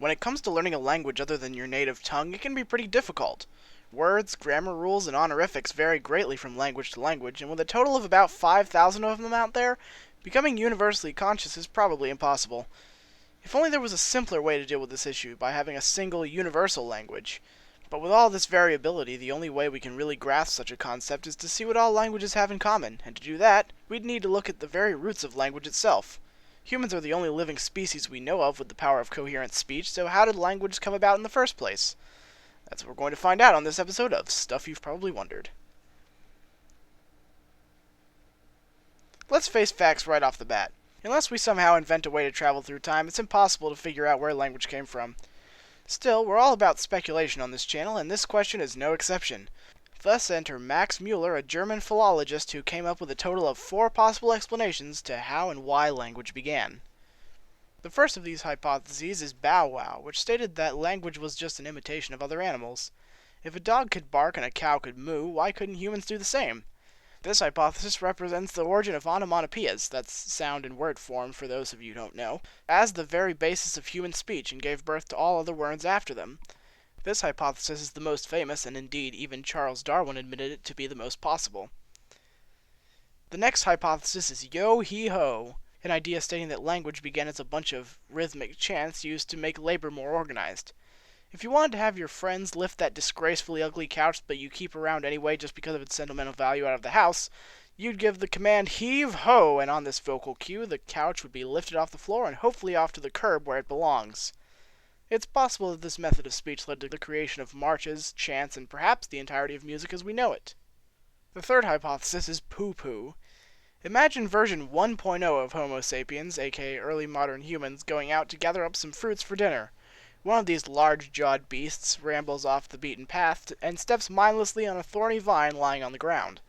When it comes to learning a language other than your native tongue, it can be pretty difficult. Words, grammar rules, and honorifics vary greatly from language to language, and with a total of about 5,000 of them out there, becoming universally conscious is probably impossible. If only there was a simpler way to deal with this issue by having a single universal language. But with all this variability, the only way we can really grasp such a concept is to see what all languages have in common, and to do that, we'd need to look at the very roots of language itself. Humans are the only living species we know of with the power of coherent speech, so how did language come about in the first place? That's what we're going to find out on this episode of Stuff You've Probably Wondered. Let's face facts right off the bat. Unless we somehow invent a way to travel through time, it's impossible to figure out where language came from. Still, we're all about speculation on this channel, and this question is no exception. Thus enter Max Muller, a German philologist who came up with a total of 4 possible explanations to how and why language began. The first of these hypotheses is bow wow, which stated that language was just an imitation of other animals. If a dog could bark and a cow could moo, why couldn't humans do the same? This hypothesis represents the origin of onomatopoeias, that's sound and word form for those of you who don't know, as the very basis of human speech and gave birth to all other words after them. This hypothesis is the most famous, and indeed even Charles Darwin admitted it to be the most possible. The next hypothesis is yo-he-ho, an idea stating that language began as a bunch of rhythmic chants used to make labor more organized. If you wanted to have your friends lift that disgracefully ugly couch that you keep around anyway just because of its sentimental value out of the house, you'd give the command heave-ho, and on this vocal cue, the couch would be lifted off the floor and hopefully off to the curb where it belongs. It's possible that this method of speech led to the creation of marches, chants, and perhaps the entirety of music as we know it. The third hypothesis is poo-poo. Imagine version 1.0 of Homo sapiens, aka early modern humans, going out to gather up some fruits for dinner. One of these large-jawed beasts rambles off the beaten path and steps mindlessly on a thorny vine lying on the ground.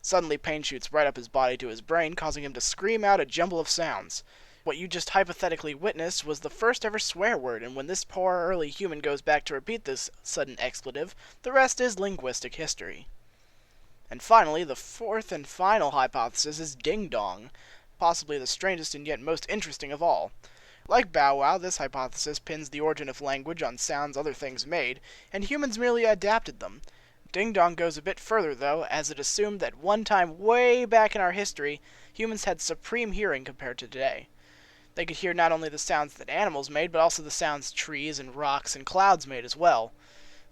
Suddenly pain shoots right up his body to his brain, causing him to scream out a jumble of sounds. What you just hypothetically witnessed was the first ever swear word, and when this poor early human goes back to repeat this sudden expletive, the rest is linguistic history. And finally, the fourth and final hypothesis is ding-dong, possibly the strangest and yet most interesting of all. Like bow wow, this hypothesis pins the origin of language on sounds other things made, and humans merely adapted them. Ding-dong goes a bit further, though, as it assumed that one time way back in our history, humans had supreme hearing compared to today. They could hear not only the sounds that animals made, but also the sounds trees and rocks and clouds made as well.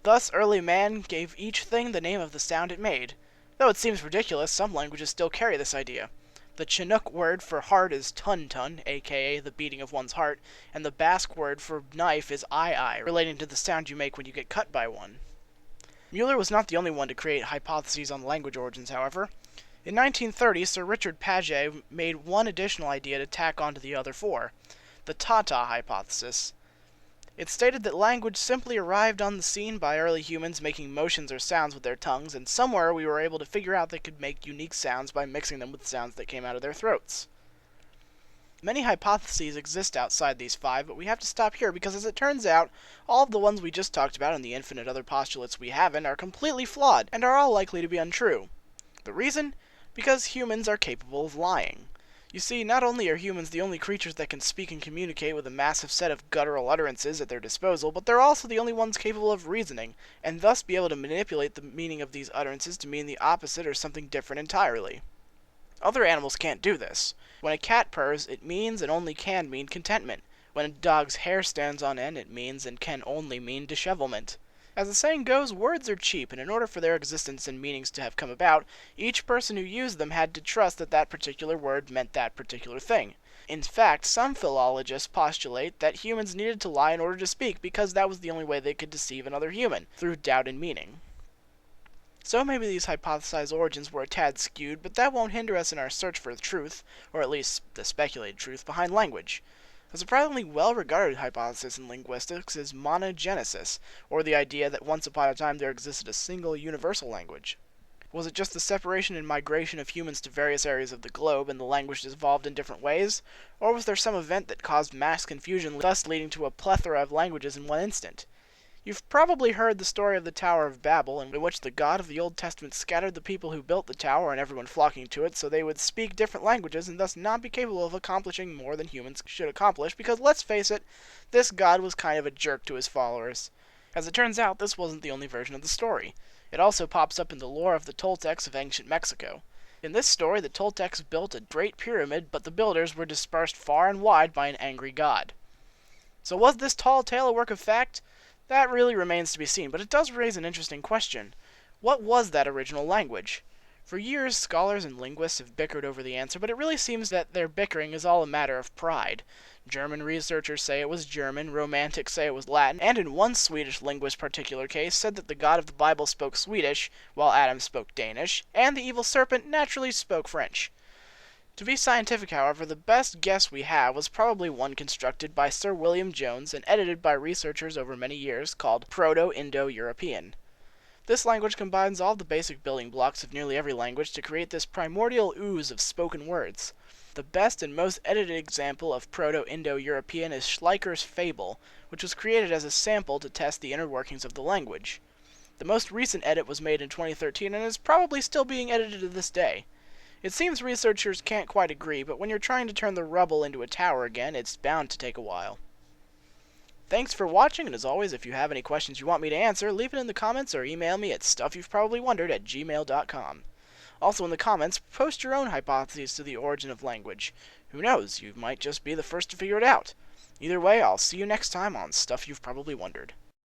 Thus, early man gave each thing the name of the sound it made. Though it seems ridiculous, some languages still carry this idea. The Chinook word for heart is tun-tun, aka the beating of one's heart, and the Basque word for knife is ai-ai, relating to the sound you make when you get cut by one. Muller was not the only one to create hypotheses on language origins, however. In 1930, Sir Richard Paget made one additional idea to tack onto the other 4, the ta-ta hypothesis. It stated that language simply arrived on the scene by early humans making motions or sounds with their tongues, and somewhere we were able to figure out they could make unique sounds by mixing them with sounds that came out of their throats. Many hypotheses exist outside these 5, but we have to stop here because, as it turns out, all of the ones we just talked about and the infinite other postulates we haven't are completely flawed, and are all likely to be untrue. The reason? Because humans are capable of lying. You see, not only are humans the only creatures that can speak and communicate with a massive set of guttural utterances at their disposal, but they're also the only ones capable of reasoning, and thus be able to manipulate the meaning of these utterances to mean the opposite or something different entirely. Other animals can't do this. When a cat purrs, it means and only can mean contentment. When a dog's hair stands on end, it means and can only mean dishevelment. As the saying goes, words are cheap, and in order for their existence and meanings to have come about, each person who used them had to trust that that particular word meant that particular thing. In fact, some philologists postulate that humans needed to lie in order to speak because that was the only way they could deceive another human, through doubt in meaning. So maybe these hypothesized origins were a tad skewed, but that won't hinder us in our search for the truth, or at least the speculated truth, behind language. A surprisingly well-regarded hypothesis in linguistics is monogenesis, or the idea that once upon a time there existed a single universal language. Was it just the separation and migration of humans to various areas of the globe and the language evolved in different ways? Or was there some event that caused mass confusion, thus leading to a plethora of languages in one instant? You've probably heard the story of the Tower of Babel, in which the God of the Old Testament scattered the people who built the tower and everyone flocking to it so they would speak different languages and thus not be capable of accomplishing more than humans should accomplish, because let's face it, this God was kind of a jerk to his followers. As it turns out, this wasn't the only version of the story. It also pops up in the lore of the Toltecs of ancient Mexico. In this story, the Toltecs built a great pyramid, but the builders were dispersed far and wide by an angry god. So was this tall tale a work of fact? That really remains to be seen, but it does raise an interesting question. What was that original language? For years, scholars and linguists have bickered over the answer, but it really seems that their bickering is all a matter of pride. German researchers say it was German, Romantics say it was Latin, and in one Swedish linguist's particular case said that the God of the Bible spoke Swedish, while Adam spoke Danish, and the evil serpent naturally spoke French. To be scientific, however, the best guess we have was probably one constructed by Sir William Jones and edited by researchers over many years, called Proto-Indo-European. This language combines all the basic building blocks of nearly every language to create this primordial ooze of spoken words. The best and most edited example of Proto-Indo-European is Schleicher's Fable, which was created as a sample to test the inner workings of the language. The most recent edit was made in 2013 and is probably still being edited to this day. It seems researchers can't quite agree, but when you're trying to turn the rubble into a tower again, it's bound to take a while. Thanks for watching, and as always, if you have any questions you want me to answer, leave it in the comments or email me at stuffyou'veprobably.wondered@gmail.com. Also in the comments, post your own hypotheses to the origin of language. Who knows, you might just be the first to figure it out. Either way, I'll see you next time on Stuff You've Probably Wondered.